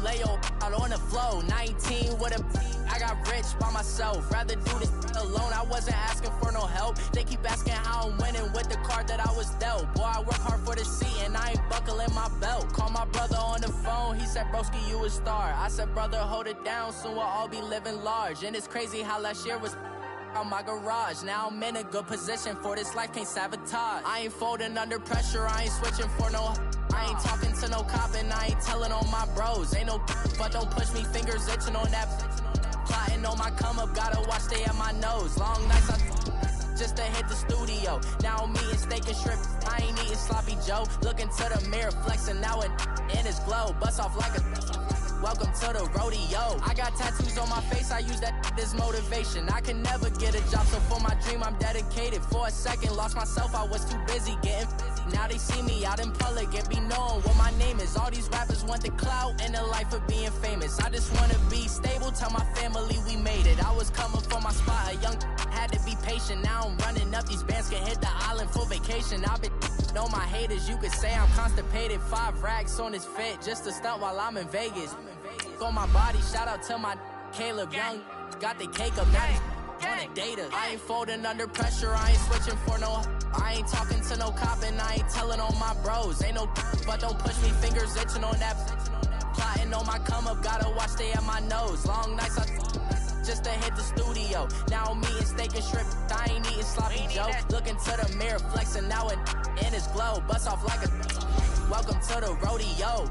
lay your out on the flow. 19 with a I got rich by myself. Rather do this alone. I wasn't asking for no help. They keep asking how I'm winning with the card that I was dealt. Boy, I work hard for the seat and I ain't buckling my belt. Call my brother on the phone. He said, broski, you a star. I said, brother, hold it down. Soon we'll all be living large. And it's crazy how last year was out my garage. Now I'm in a good position for this life, can't sabotage. I ain't folding under pressure, I ain't switching for no. I ain't talking to no cop and I ain't telling on my bros. Ain't no but don't push me, fingers itching on that. Plotting on my come up, gotta watch stay at my nose. Long nights just to hit the studio. Now I'm eating steak and shrimp, I ain't eating sloppy Joe. Looking to the mirror, flexing now and in his glow. Bust off like a welcome to the rodeo. I got tattoos on my face, I use that as motivation. I can never get a job, so for my dream I'm dedicated. For a second, lost myself, I was too busy getting now they see me out in public and be knowing what my name is. All these rappers want the clout and the life of being famous. I just wanna be stable, tell my family we made it. I was coming for my spot, a young had to be patient. Now I'm running up, these bands can hit the island for vacation. I've been on my haters, you could say I'm constipated. 5 racks on his fit, just to stunt while I'm in Vegas. On my body, shout out to my Caleb Young. Got the cake up, now he's on the data. I ain't folding under pressure, I ain't switching for no. I ain't talking to no cop and I ain't telling on my bros. Ain't no but don't push me, fingers itching on that. Plotting on my come up, gotta watch stay at my nose. Long nights just to hit the studio. Now I'm eating steak and shrimp, I ain't eating sloppy Joe. Looking to the mirror, flexing now and in his glow. Bust off like a welcome to the rodeo.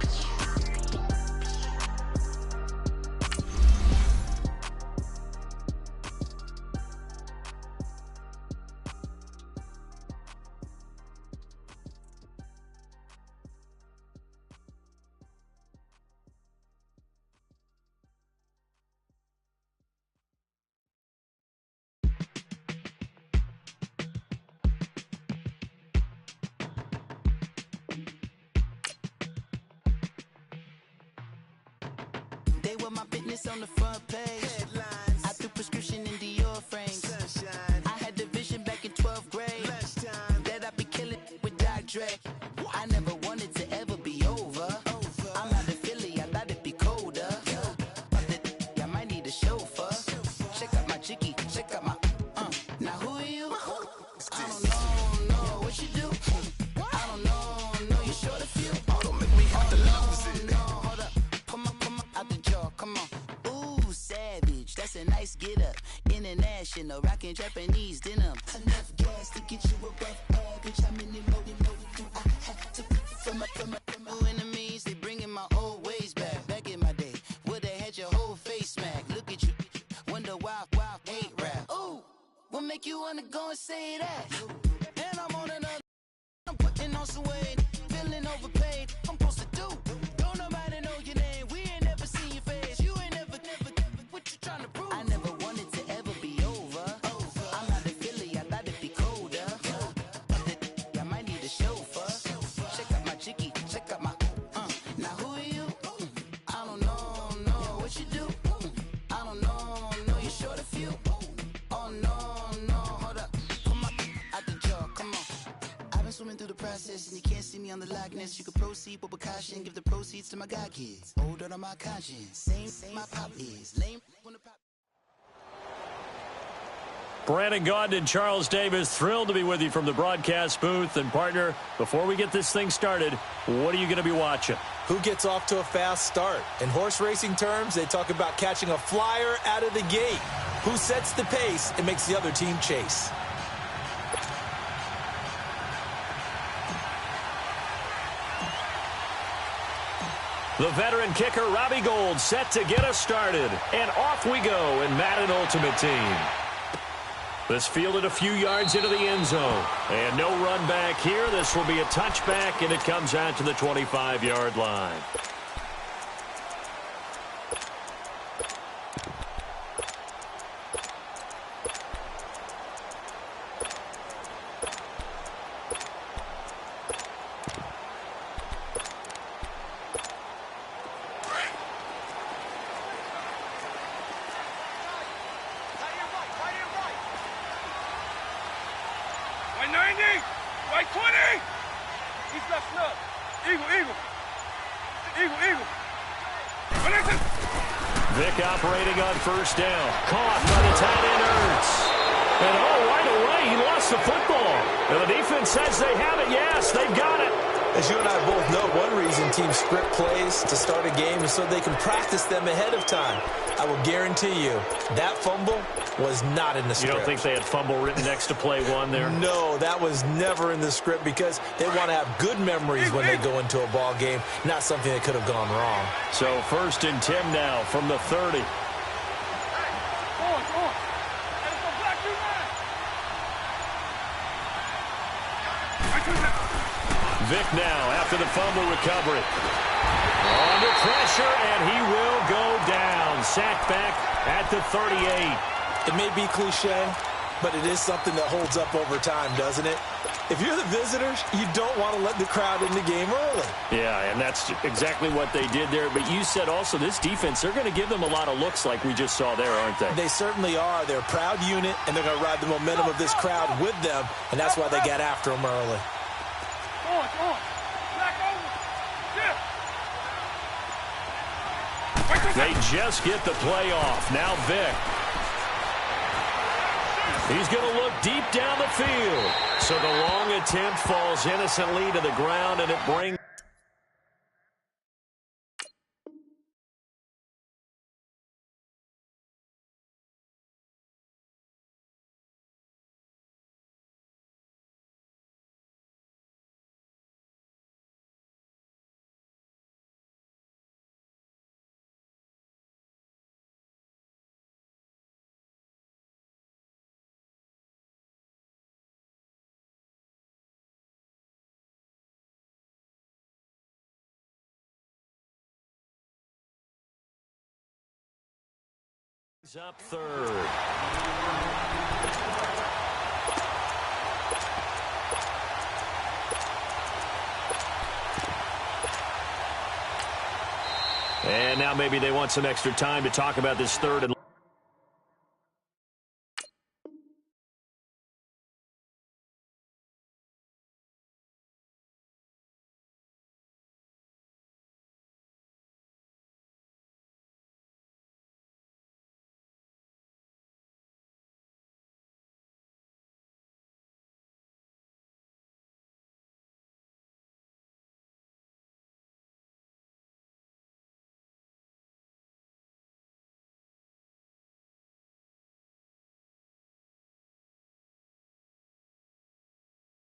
They were my business on the front page. Headlines. I threw prescription in Dior frames. Sunshine. I had the vision back in 12th grade. Lunchtime. That I'd be killing with Doc Dre. I never wanted to ever be over. I'm out of Philly, I thought it'd be colder. I might need a chauffeur. Check out my chicky, check out my Now who are you? I don't know what you do. I don't know you short a few. Don't make me have to lose it. Hold up, come on, out the jaw, come on. Ooh, savage, that's a nice get up. International, rockin' Japanese denim. Enough gas to get you above average. I'm in it loaded. I had to from my enemies, they bringing my old ways back. Back in my day, would've had your whole face smack. Look at you, wonder why hate rap. Ooh, what make you wanna go and say that? And I'm on another, I'm putting on some weight, feeling overpaid. I'm supposed to do. Don't nobody know your name. We ain't never seen your face. You ain't never. What you trying to prove? I never wanted to ever be over. I'm out of Philly. I thought it'd be colder. I might need a chauffeur. Check out my chicky. Check out my. Now who are you? I don't know what you do. I don't know you short a few. Oh no, hold up. Come on, out the jaw. Come on. I've been swimming through the process and you can't see me on the Loch Ness. You can proceed with precaution, give the proceeds to my god kids. Older on my conscience, same my pop is. Lame when the pop. Brandon Gaudin and Charles Davis, thrilled to be with you from the broadcast booth. And partner, before we get this thing started, what are you going to be watching? Who gets off to a fast start? In horse racing terms, they talk about catching a flyer out of the gate. Who sets the pace and makes the other team chase? The veteran kicker, Robbie Gould, set to get us started. And off we go in Madden Ultimate Team. This fielded a few yards into the end zone. And no run back here. This will be a touchback, and it comes out to the 25-yard line. Right 20. He's left up. Eagle. Vic operating on first down. Caught by the tight end, Ertz. And right away, he lost the football. And the defense says they have it. Yes, they've got it. As you and I both know, one reason teams script plays to start a game is so they can practice them ahead of time. I will guarantee you that fumble was not in the script. You don't think they had fumble written next to play one there? No, that was never in the script because they want to have good memories when they go into a ball game, not something that could have gone wrong. So 1st and 10 now from the 30. Vic now after the fumble recovery. Under pressure, and he will go down. Sacked back at the 38. It may be cliche, but it is something that holds up over time, doesn't it? If you're the visitors, you don't want to let the crowd in the game early. Yeah, and that's exactly what they did there. But you said also this defense, they're going to give them a lot of looks like we just saw there, aren't they? They certainly are. They're a proud unit, and they're going to ride the momentum of this crowd with them, and that's why they got after them early. They just get the play off. Now Vic. He's going to look deep down the field. So the long attempt falls innocently to the ground, and it brings... up 3rd. And now maybe they want some extra time to talk about this 3rd and...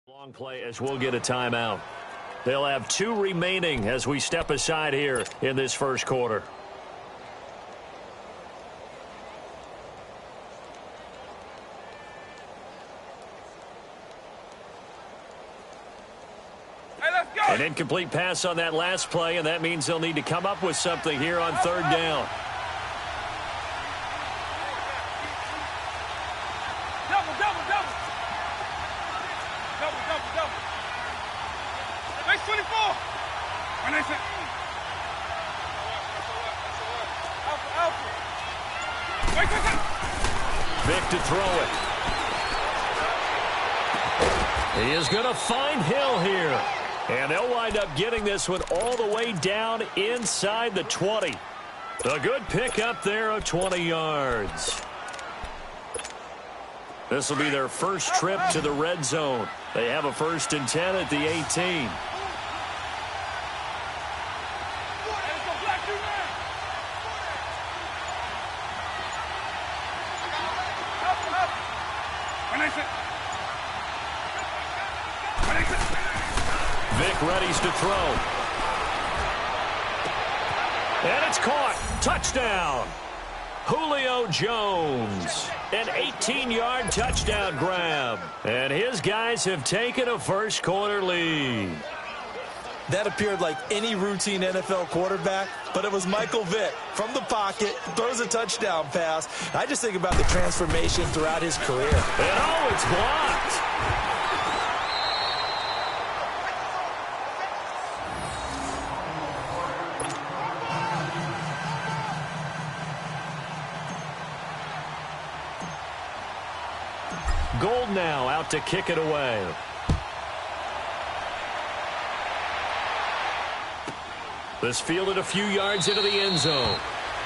Long play as we'll get a timeout. They'll have 2 remaining as we step aside here in this first quarter. Hey, let's go. An incomplete pass on that last play, and that means they'll need to come up with something here on 3rd down. Vic to throw it. He is going to find Hill here. And they'll wind up getting this one all the way down inside the 20. A good pick up there of 20 yards. This will be their first trip to the red zone. They have a 1st and 10 at the 18. Vic readies to throw. And it's caught. Touchdown. Julio Jones. An 18-yard touchdown grab. And his guys have taken a first quarter lead. That appeared like any routine NFL quarterback, but it was Michael Vick from the pocket, throws a touchdown pass. I just think about the transformation throughout his career. And it's blocked. Gold now out to kick it away. This fielded a few yards into the end zone.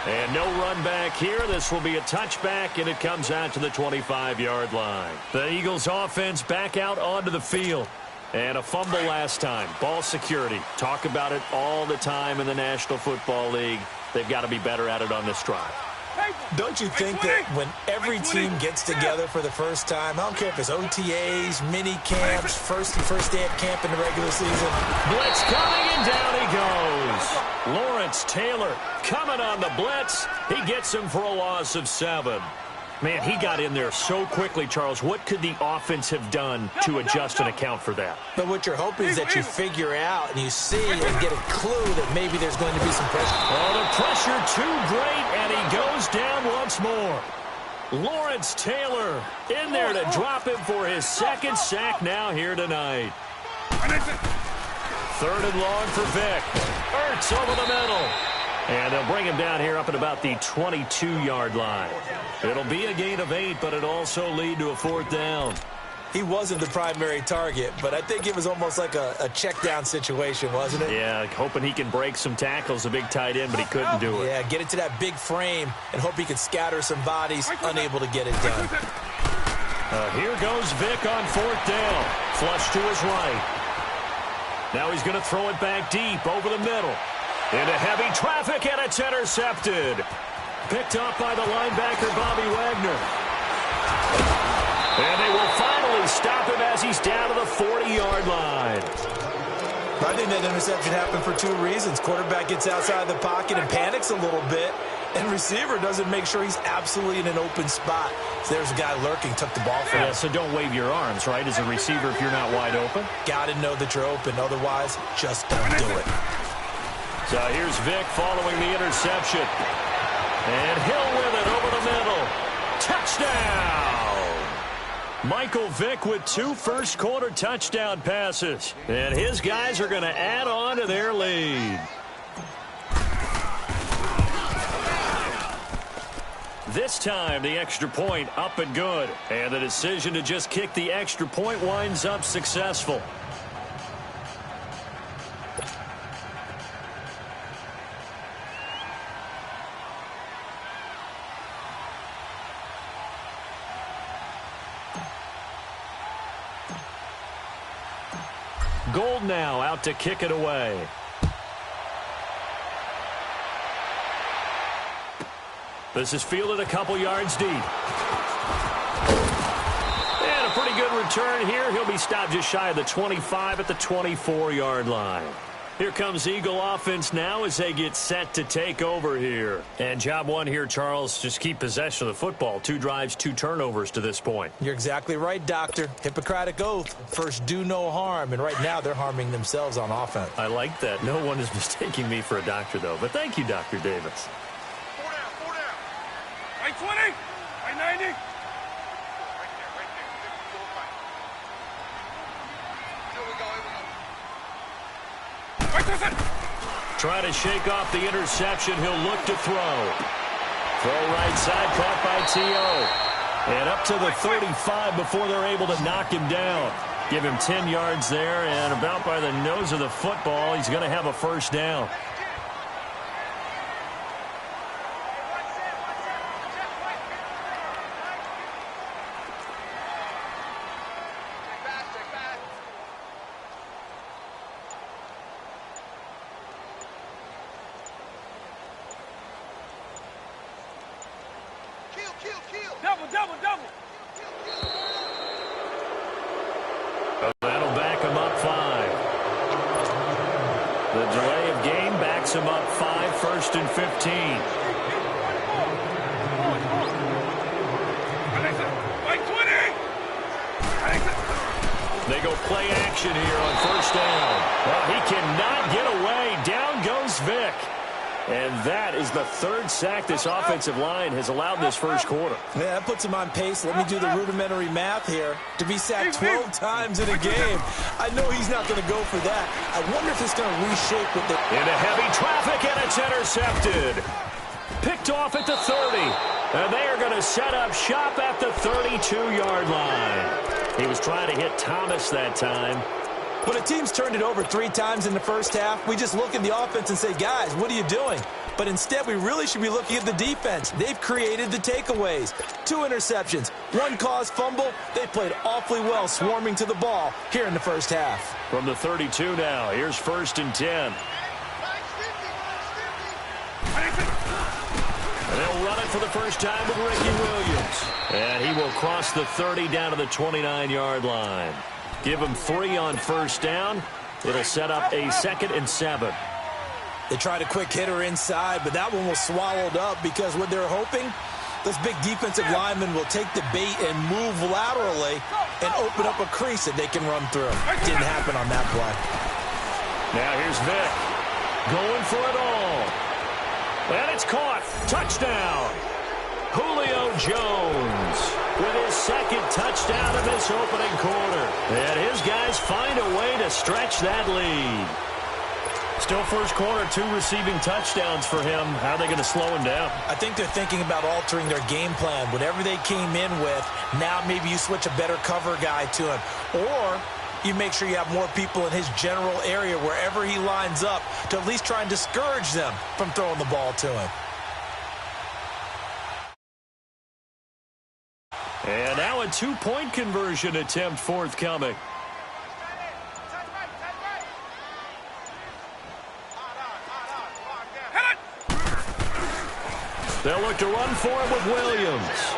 And no run back here. This will be a touchback, and it comes out to the 25-yard line. The Eagles offense back out onto the field. And a fumble last time. Ball security. Talk about it all the time in the National Football League. They've got to be better at it on this drive. Don't you think that when every team gets together for the first time, I don't care if it's OTAs, mini camps, first day of camp in the regular season. Blitz coming, and down he goes. Lawrence Taylor coming on the blitz. He gets him for a loss of 7. Man, he got in there so quickly, Charles. What could the offense have done to adjust and account for that? But what you're hoping is that you figure out and you see and get a clue that maybe there's going to be some pressure. Oh, the pressure too great, and he goes down once more. Lawrence Taylor in there to drop him for his second sack now here tonight. 3rd and long for Vick. Ertz over the middle. And they'll bring him down here up at about the 22-yard line. It'll be a gain of 8, but it'll also lead to a 4th down. He wasn't the primary target, but I think it was almost like a check down situation, wasn't it? Yeah, hoping he can break some tackles, a big tight end, but he couldn't do it. Yeah, get into that big frame and hope he can scatter some bodies, unable to get it done. Here goes Vick on 4th down. Flush to his right. Now he's going to throw it back deep over the middle. Into heavy traffic, and it's intercepted. Picked up by the linebacker, Bobby Wagner. And they will finally stop him as he's down to the 40-yard line. I think that interception happened for 2 reasons. Quarterback gets outside the pocket and panics a little bit, and receiver doesn't make sure he's absolutely in an open spot. So there's a guy lurking, took the ball from him. Yeah, so don't wave your arms, right, as a receiver if you're not wide open. Got to know that you're open. Otherwise, just don't do it. So here's Vick following the interception. And Hill with it over the middle. Touchdown! Michael Vick with 2 first-quarter touchdown passes. And his guys are going to add on to their lead. This time, the extra point up and good. And the decision to just kick the extra point winds up successful. Gold now out to kick it away. This is fielded a couple yards deep. And a pretty good return here. He'll be stopped just shy of the 25 at the 24-yard line. Here comes Eagle offense now as they get set to take over here. And job one here, Charles, just keep possession of the football. 2 drives, 2 turnovers to this point. You're exactly right, Doctor. Hippocratic oath. First, do no harm. And right now, they're harming themselves on offense. I like that. No one is mistaking me for a doctor, though. But thank you, Dr. Davis. 4 down. Right 20. Right 90. Right there. Here we go. Trying to shake off the interception. He'll look to throw. Throw right side, caught by T.O. And up to the 35 before they're able to knock him down. Give him 10 yards there, and about by the nose of the football, he's going to have a first down. Double. That'll back him up 5. The delay of game backs him up 5, 1st and 15. They go play action here on 1st down. Well, he cannot get away. Down goes Vick. And that is the 3rd sack this offensive line has allowed this first quarter. Yeah, that puts him on pace. Let me do the rudimentary math here. To be sacked 12 times in a game, I know he's not going to go for that. I wonder if it's going to reshape with the... Into heavy traffic, and it's intercepted. Picked off at the 30. And they are going to set up shop at the 32-yard line. He was trying to hit Thomas that time. When a team's turned it over 3 times in the first half, we just look at the offense and say, guys, what are you doing? But instead, we really should be looking at the defense. They've created the takeaways. 2 interceptions, 1 caused fumble. They played awfully well swarming to the ball here in the first half. From the 32 now, here's 1st and 10. And they'll run it for the first time with Ricky Williams. And he will cross the 30 down to the 29-yard line. Give him 3 on 1st down. It'll set up a 2nd and 7. They tried a quick hitter inside, but that one was swallowed up because what they're hoping, this big defensive lineman will take the bait and move laterally and open up a crease that they can run through. Didn't happen on that play. Now here's Vic going for it all. And it's caught. Touchdown. Julio Jones with his 2nd touchdown of this opening quarter. And his guys find a way to stretch that lead. Still first quarter, 2 receiving touchdowns for him. How are they going to slow him down? I think they're thinking about altering their game plan. Whatever they came in with, now maybe you switch a better cover guy to him. Or you make sure you have more people in his general area wherever he lines up to at least try and discourage them from throwing the ball to him. And now a 2-point conversion attempt forthcoming. They'll look to run for it with Williams.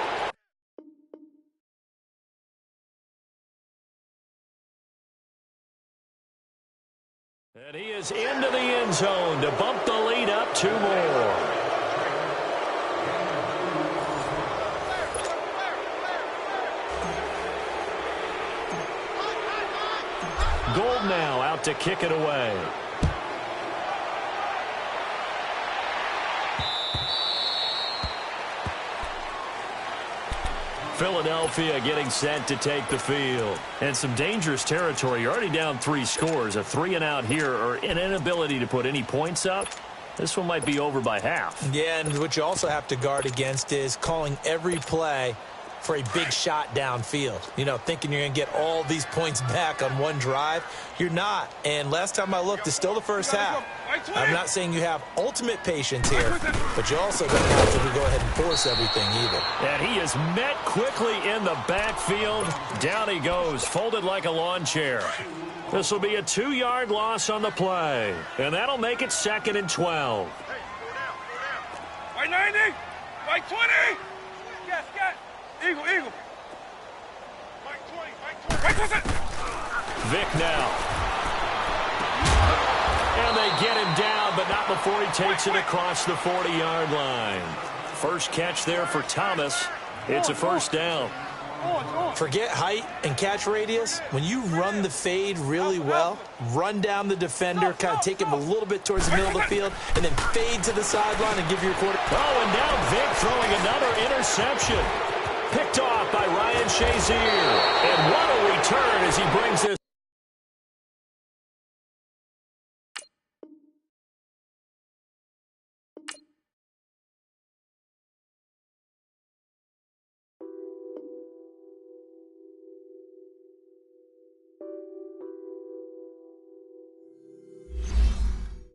And he is into the end zone to bump the lead up 2 more. Gold now out to kick it away. Philadelphia getting set to take the field. And some dangerous territory. You're already down 3 scores. A 3-and-out here or an inability to put any points up. This one might be over by half. Yeah, and what you also have to guard against is calling every play for a big shot downfield. You know, thinking you're going to get all these points back on one drive. You're not. And last time I looked, it's still the first half. I'm not saying you have ultimate patience here, but you also don't have to go ahead and force everything either. And he is met quickly in the backfield. Down he goes, folded like a lawn chair. This will be a 2-yard loss on the play, and that'll make it 2nd and 12. Right 90, right 20. Yes. Eagle. Right 20. Vic now. And they get him down, but not before he takes it across the 40-yard line. First catch there for Thomas. It's a 1st down. Forget height and catch radius. When you run the fade really well, run down the defender, kind of take him a little bit towards the middle of the field, and then fade to the sideline and give your quarter. Oh, and now Vic throwing another interception. Picked off by Ryan Shazier. And what a return as he brings this.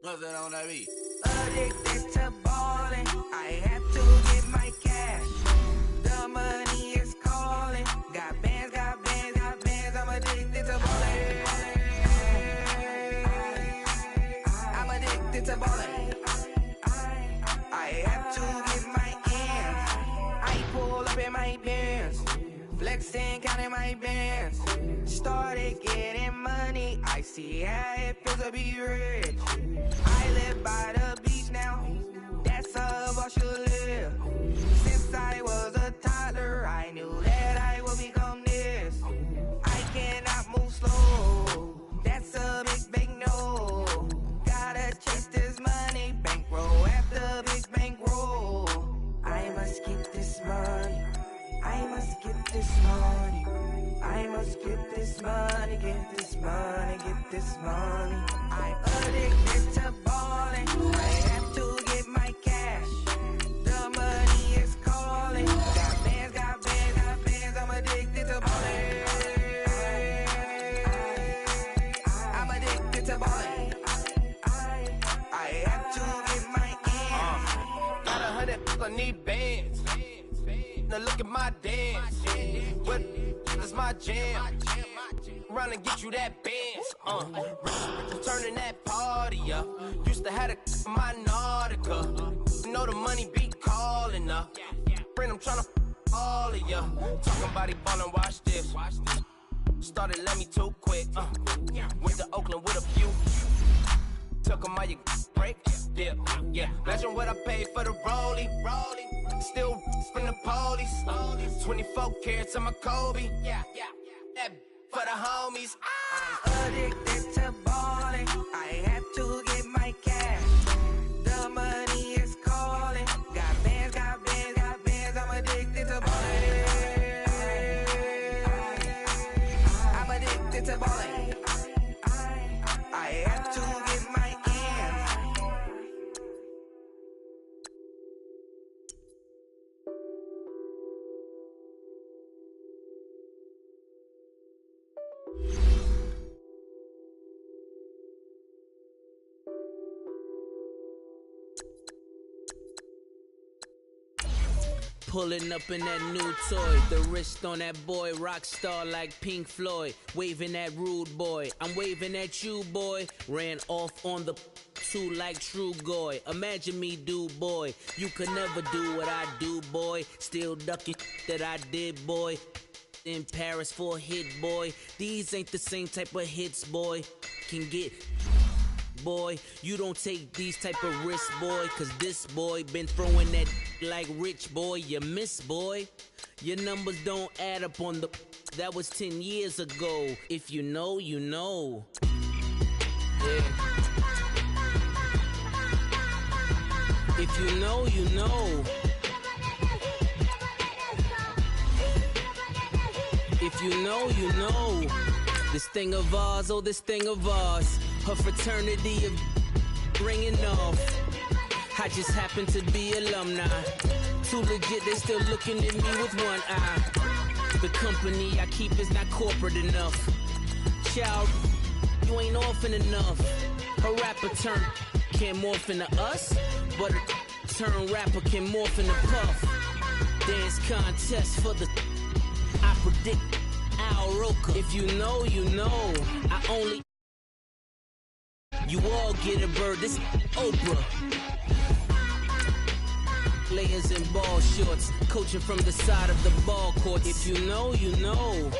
What's that on that beat? Addicted to ballin', I have to get my cash. The money is calling. Got bands, I'm addicted to ballin'. I'm addicted to ballin'. I have to get my ends. I pull up in my Benz, flexing, counting my bands. Started getting money, I see how it feels to be rich. I live by the beach now, that's how I should live. Since I was a toddler, I knew that I would become this. I cannot move slow, that's a big no. Gotta chase this money, bankroll after big bankroll. I must get this money, I must get this money. I must get this money, get this money, get this money. I'm addicted to ballin', I have to get my cash. The money is calling. Got bands, I'm addicted to ballin'. 100, I need bands. Now look at my dance. What is my jam? Run and get you that bands. Turning that party up. Used to have a my Nautica. You know the money be calling up. Friend, I'm tryna all of ya. Talking about it, ballin', watch this. Started let me too quick. Went to Oakland with a few. Took 'em all you break. Dip. Yeah. Imagine what I paid for the rollie. Still from the police. 24 carats on my Kobe. Yeah. That for the homies. I'm addicted to balling. I have to get my cash. The money is calling. Got bands, got bands, got bands. I'm addicted to balling. I'm addicted to balling. I have to get my ends. Pulling up in that new toy, the wrist on that boy, rock star like Pink Floyd, waving at rude boy, I'm waving at you boy, ran off on the two like true goy, imagine me do boy, you could never do what I do boy, still ducking that I did boy, in Paris for a hit boy, these ain't the same type of hits boy, can get... Boy, you don't take these type of risks, boy, cause this boy been throwing that like rich boy, you miss, boy. Your numbers don't add up on the... That was 10 years ago. If you know, you know. Yeah. If you know, you know. If you know, you know. This thing of ours, oh, this thing of ours. Her fraternity of ringing off. I just happen to be alumni. Too legit, they still looking at me with one eye. The company I keep is not corporate enough. Child, you ain't orphan enough. A rapper turn can't morph into us, but a turn rapper can morph into Puff. Dance contest for the... I predict Al Roker. If you know, you know. I only... You all get a bird, this Oprah. Layers in ball shorts, coaching from the side of the ball court. If you know, you know.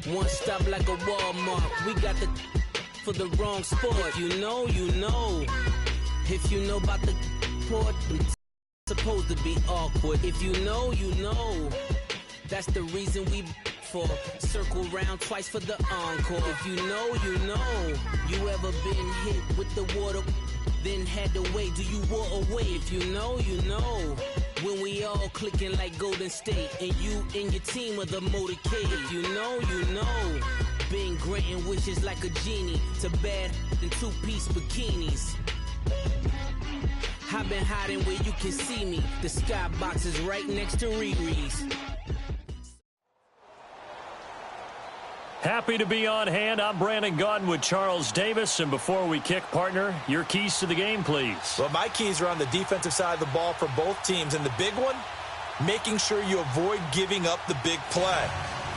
One stop like a Walmart. We got the for the wrong sport. If you know, you know. If you know about the port, it's supposed to be awkward. If you know, you know. That's the reason we for circle round twice for the encore. If you know, you know. You ever been hit with the water, then had to wait? Do you walk away? If you know, you know. When we all clicking like Golden State, and you and your team are the motorcade. If you know, you know. Been granting wishes like a genie to bad in two-piece bikinis. I've been hiding where you can see me. The skybox is right next to Riri's. Happy to be on hand. I'm Brandon Gaudin with Charles Davis. And before we kick, partner, your keys to the game, please. Well, my keys are on the defensive side of the ball for both teams. And the big one, making sure you avoid giving up the big play.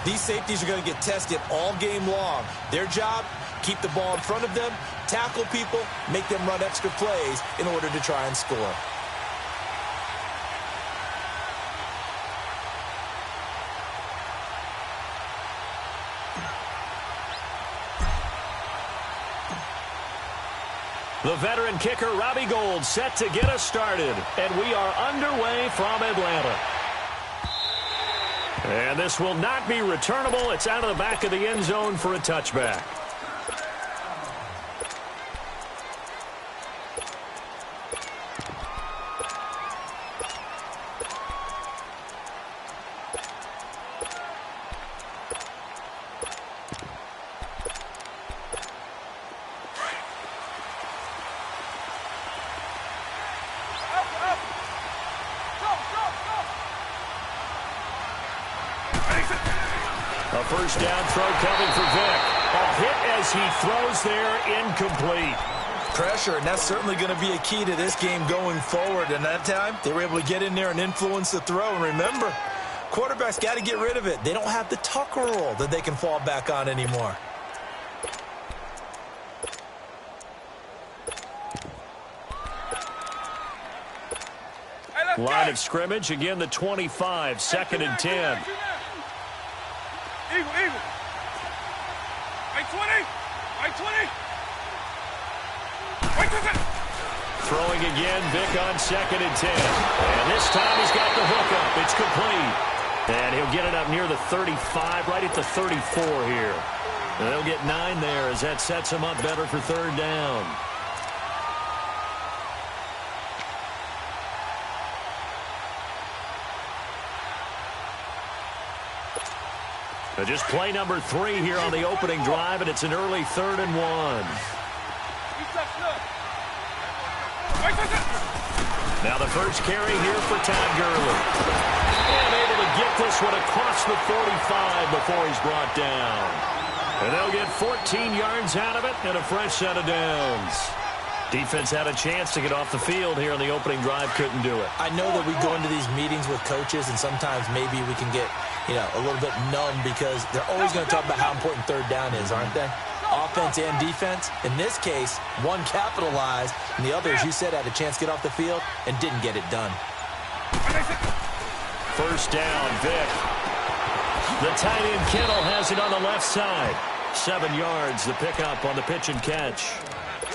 These safeties are going to get tested all game long. Their job, keep the ball in front of them, tackle people, make them run extra plays in order to try and score. The veteran kicker, Robbie Gould, set to get us started. And we are underway from Atlanta. And this will not be returnable. It's out of the back of the end zone for a touchback. A first down throw coming for Vick. A hit as he throws there, incomplete. Pressure, and that's certainly going to be a key to this game going forward. And that time, they were able to get in there and influence the throw. And remember, quarterbacks got to get rid of it. They don't have the tuck rule that they can fall back on anymore. Line of scrimmage, again the 25, 2nd and 10. Eagle. Right 20. Right 20. Right 20. Throwing again, Vic on 2nd and 10. And this time he's got the hook up. It's complete. And he'll get it up near the 35, right at the 34 here. And they'll get 9 there as that sets him up better for 3rd down. Just play number 3 here on the opening drive, and it's an early 3rd and 1. Now the first carry here for Todd Gurley. And able to get this one across the 45 before he's brought down. And they'll get 14 yards out of it and a fresh set of downs. Defense had a chance to get off the field here on the opening drive, couldn't do it. I know that we go into these meetings with coaches, and sometimes maybe we can get, a little bit numb because they're always going to talk about how important 3rd down is, aren't they? Offense and defense. In this case, one capitalized, and the other, as you said, had a chance to get off the field and didn't get it done. First down, Vic. The tight end Kittle has it on the left side. 7 yards, the pickup on the pitch and catch.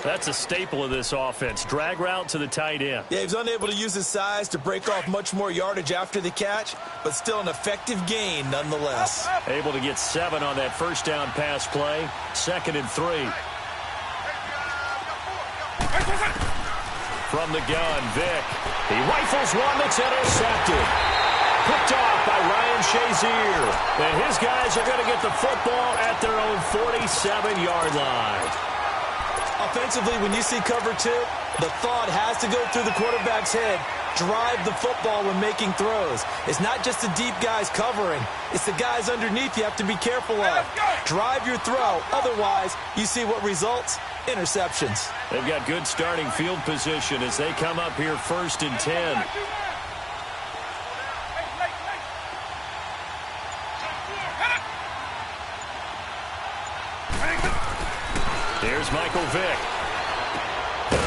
That's a staple of this offense. Drag route to the tight end. Yeah, he was unable to use his size to break off much more yardage after the catch, but still an effective gain nonetheless. Able to get 7 on that first down pass play. 2nd and 3. From the gun, Vic. He rifles one that's intercepted. Picked off by Ryan Shazier. And his guys are going to get the football at their own 47-yard line. Offensively, when you see cover 2, the thought has to go through the quarterback's head. Drive the football when making throws. It's not just the deep guys covering. It's the guys underneath you have to be careful of. Drive your throw. Otherwise, you see what results? Interceptions. They've got good starting field position as they come up here 1st and 10. Here's Michael Vick.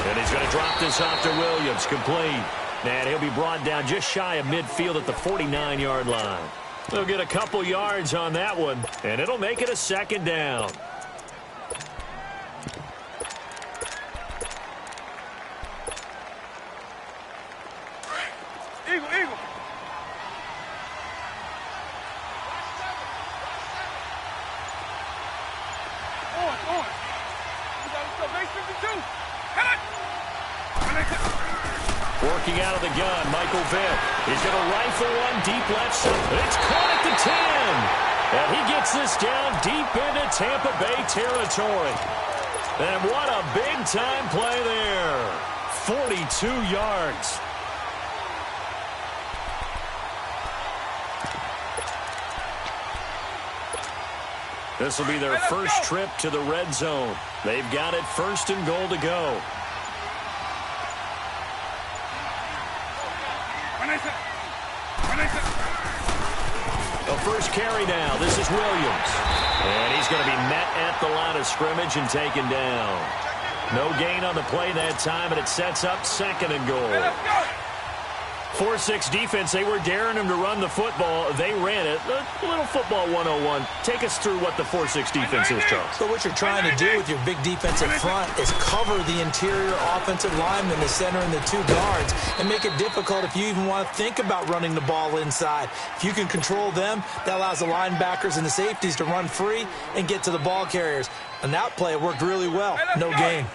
And he's going to drop this off to Williams. Complete. And he'll be brought down just shy of midfield at the 49-yard line. They'll get a couple yards on that one, and it'll make it a 2nd down. Eagle. On. Working out of the gun, Michael Vick. He's going to rifle one deep left side. It's caught at the 10. And he gets this down deep into Tampa Bay territory. And what a big-time play there. 42 yards. This will be their first trip to the red zone. They've got it 1st and goal to go. The first carry now. This is Williams. And he's going to be met at the line of scrimmage and taken down. No gain on the play that time, and it sets up 2nd and goal. 4-6 defense, they were daring him to run the football. They ran it. A little football 101. Take us through what the 4-6 defense is, Charles. So what you're trying to do with your big defensive front is cover the interior offensive lineman, the center, and the 2 guards, and make it difficult if you even want to think about running the ball inside. If you can control them, that allows the linebackers and the safeties to run free and get to the ball carriers. And that play worked really well. No gain.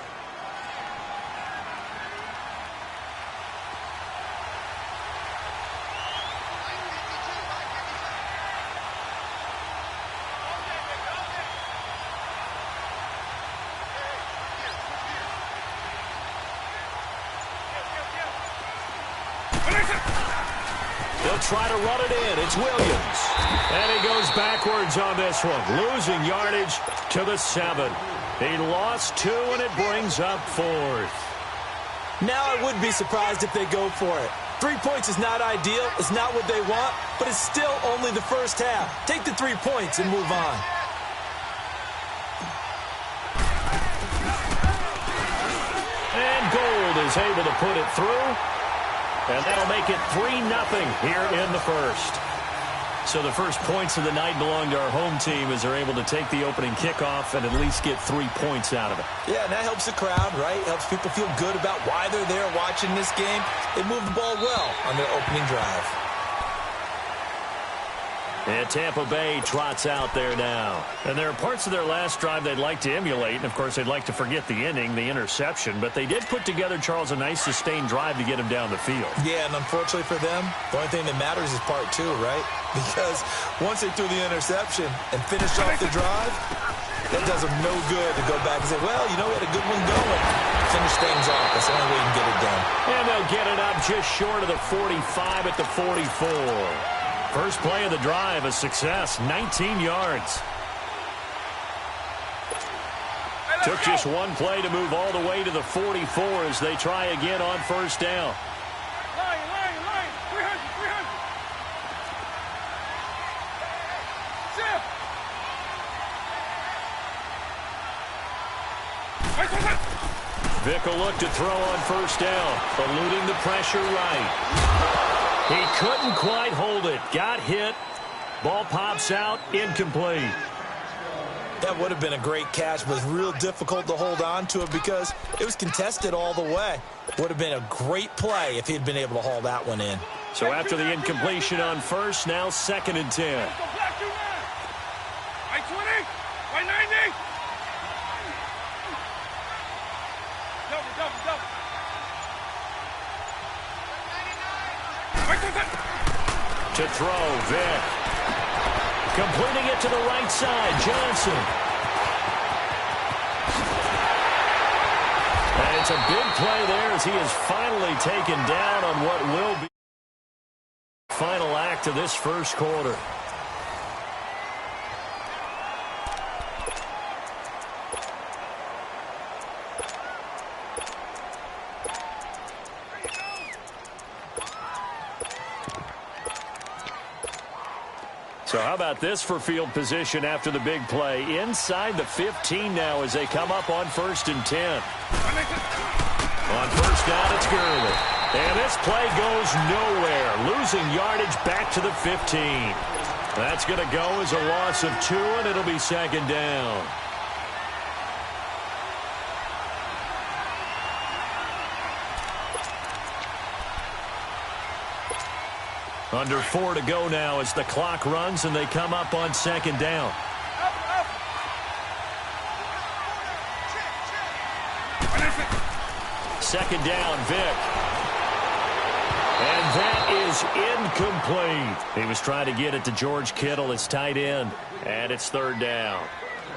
They'll try to run it in. It's Williams. And he goes backwards on this one, losing yardage to the 7. He lost 2, and it brings up 4th. Now I would be surprised if they go for it. 3 points is not ideal. It's not what they want, but it's still only the first half. Take the 3 points and move on. And Gold is able to put it through. And that'll make it 3-0 here in the first. So the first points of the night belong to our home team as they're able to take the opening kickoff and at least get 3 points out of it. Yeah, and that helps the crowd, right? Helps people feel good about why they're there watching this game. They move the ball well on their opening drive. And Tampa Bay trots out there now. And there are parts of their last drive they'd like to emulate. And, of course, they'd like to forget the inning, the interception. But they did put together, Charles, a nice sustained drive to get him down the field. Yeah, and unfortunately for them, the only thing that matters is part 2, right? Because once they threw the interception and finished off the drive, that does them no good to go back and say, well, you know, we had a good one going. Finish things off. That's the only way you can get it done. And they'll get it up just short of the 45 at the 44. First play of the drive, a success, 19 yards. Took just one play to move all the way to the 44 as they try again on first down. Line, 300. Vick will look to throw on first down, eluding the pressure right. He couldn't quite hold it. Got hit. Ball pops out. Incomplete. That would have been a great catch, but it's real difficult to hold on to it because it was contested all the way. Would have been a great play if he'd been able to haul that one in. So after the incompletion on first, now 2nd and 10. Right 20, right 90. Double. To throw, Vick. Completing it to the right side, Johnson. And it's a big play there as he is finally taken down on what will be the final act of this first quarter. So how about this for field position after the big play? Inside the 15 now as they come up on 1st and 10. On first down, it's Gurley. And this play goes nowhere. Losing yardage back to the 15. That's going to go as a loss of 2, and it'll be 2nd down. Under 4 to go now as the clock runs and they come up on 2nd down. Second down, Vick. And that is incomplete. He was trying to get it to George Kittle, his tight end. And it's 3rd down.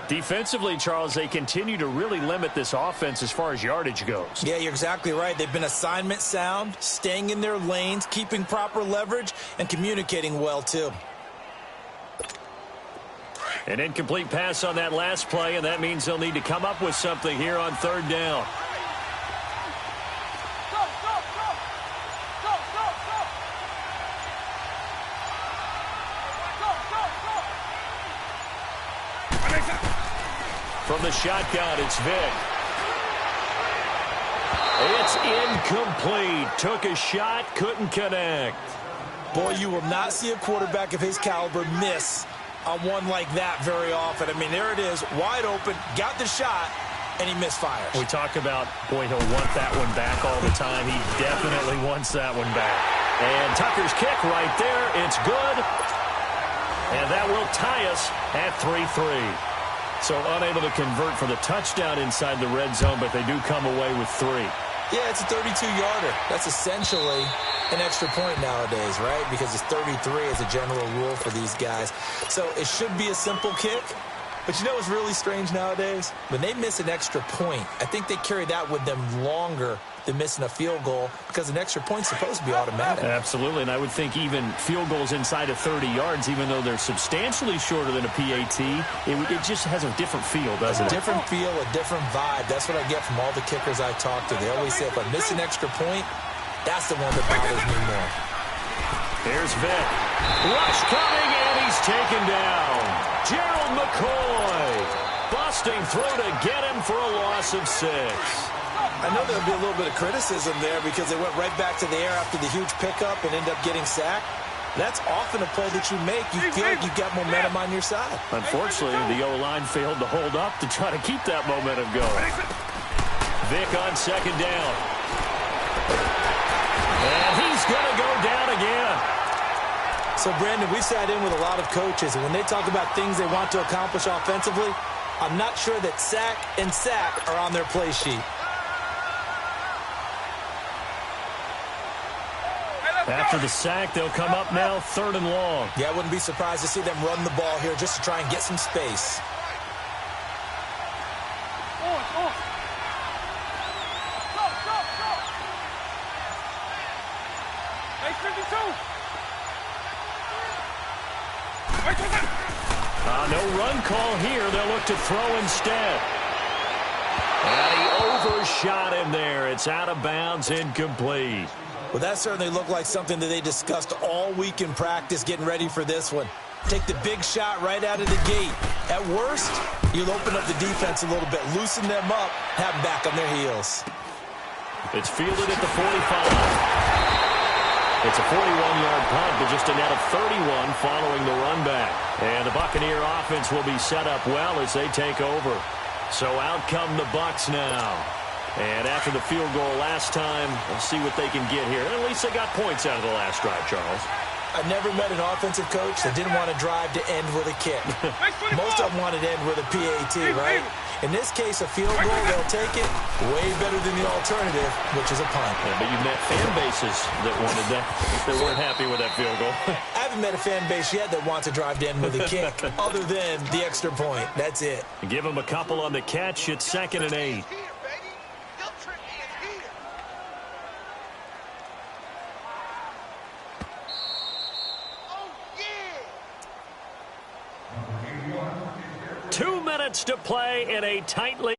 Defensively, Charles, they continue to really limit this offense as far as yardage goes. Yeah, you're exactly right. They've been assignment sound, staying in their lanes, keeping proper leverage, and communicating well, too. An incomplete pass on that last play, and that means they'll need to come up with something here on 3rd down. From the shotgun, it's Vick. It's incomplete. Took a shot, couldn't connect. Boy, you will not see a quarterback of his caliber miss on one like that very often. I mean, there it is, wide open, got the shot, and he misfires. We talk about, boy, he'll want that one back all the time. He definitely wants that one back. And Tucker's kick right there. It's good. And that will tie us at 3-3. So unable to convert for the touchdown inside the red zone, but they do come away with 3. Yeah, it's a 32-yarder. That's essentially an extra point nowadays, right? Because it's 33 as a general rule for these guys. So it should be a simple kick. But you know what's really strange nowadays? When they miss an extra point, I think they carry that with them longer than missing a field goal because an extra point's supposed to be automatic. Absolutely, and I would think even field goals inside of 30 yards, even though they're substantially shorter than a PAT, it just has a different feel, doesn't it? A different feel, a different vibe. That's what I get from all the kickers I talk to. They always say if I miss an extra point, that's the one that bothers me more. Here's Vic. Rush coming, and he's taken down. Gerald McCoy busting through to get him for a loss of 6. I know there'll be a little bit of criticism there because they went right back to the air after the huge pickup and end up getting sacked. That's often a play that you make. You feel like you've got momentum on your side. Unfortunately, the O-line failed to hold up to try to keep that momentum going. Vic on second down. And he's going to go down again. So, Brandon, we sat in with a lot of coaches, and when they talk about things they want to accomplish offensively, I'm not sure that sack and sack are on their play sheet. After the sack, they'll come up now 3rd and long. Yeah, I wouldn't be surprised to see them run the ball here just to try and get some space. No run call here. They'll look to throw instead. And he overshot him there. It's out of bounds, incomplete. Well, that certainly looked like something that they discussed all week in practice getting ready for this one. Take the big shot right out of the gate. At worst, you'll open up the defense a little bit, loosen them up, have them back on their heels. It's fielded at the 45. It's a 41-yard punt, but just a net of 31 following the run back. And the Buccaneer offense will be set up well as they take over. So out come the Bucs now. And after the field goal last time, we'll see what they can get here. At least they got points out of the last drive, Charles. I never met an offensive coach that didn't want to drive to end with a kick. Most of them wanted to end with a PAT, right? In this case, a field goal, they'll take it way better than the alternative, which is a punt. Yeah, but you met fan bases that wanted that, that weren't happy with that field goal. I haven't met a fan base yet that wants to drive to end with a kick, other than the extra point. That's it. Give them a couple on the catch. It's 2nd and 8. To play in a tightly